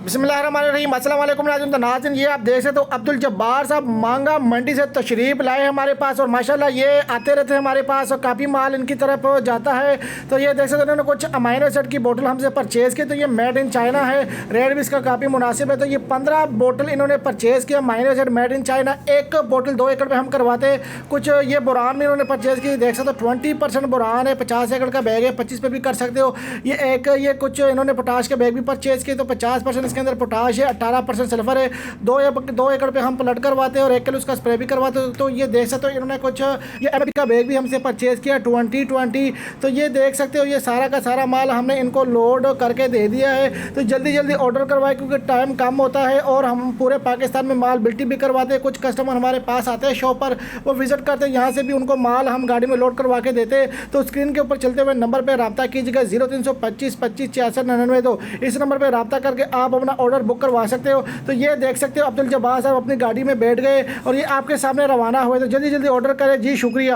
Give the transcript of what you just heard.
बिस्मिल्लाहिर्रहमानिर्रहीम। अस्सलाम वालेकुम नाज़रीन। तो नाज़रीन ये आप देख सकते हो अब्दुल जब्बार साहब मांगा मंडी से तशरीफ़ लाए हैं हमारे पास और माशाल्लाह ये आते रहते हैं हमारे पास और काफ़ी माल इनकी तरफ जाता है। तो ये देख सकते हो इन्होंने कुछ अमाइनो एसिड की बोतल हमसे परचेज़ की। तो ये मेड इन चाइना है, रेट भी इसका काफ़ी मुनासिब है। तो ये 15 बोतल इन्होंने परचेज़ किया amino acid made in China. एक बोतल 2 एकड़ में हम करवाते हैं। कुछ ये बुरान में इन्होंने परचेज़ की, देख सकते हो 20% बुरान है। 50 एकड़ का बैग है, 25 पे भी कर सकते हो। ये कुछ इन्होंने पोटाश के बैग भी परचेज़ किए। तो 50% इसके अंदर पोटाश है, 18% सल्फर है। 2 एकड़ पे हम प्लट करवाते हैं और 1 किलो उसका स्प्रे भी करवाते हैं। तो ये देख सकते हो इन्होंने कुछ ये एम का बैग भी हमसे परचेज़ किया 2020। तो ये देख सकते हो ये सारा का सारा माल हमने इनको लोड करके दे दिया है। तो जल्दी जल्दी ऑर्डर करवाए क्योंकि टाइम कम होता है और हम पूरे पाकिस्तान में माल बिल्टी भी करवाते हैं। कुछ कस्टमर हमारे पास आते हैं शॉप पर, वो विज़िट करते हैं, यहाँ से भी उनको माल हम गाड़ी में लोड करवा के देते हैं। तो स्क्रीन के ऊपर चलते हुए नंबर पर रब्ता कीजिएगा 0325 25 66 99। तो इस नंबर पर रब्ता करके आप अपना ऑर्डर बुक करवा सकते हो। तो ये देख सकते हो अब्दुल जब्बार साहब अपनी गाड़ी में बैठ गए और ये आपके सामने रवाना हुए। तो जल्दी जल्दी ऑर्डर करें जी, शुक्रिया।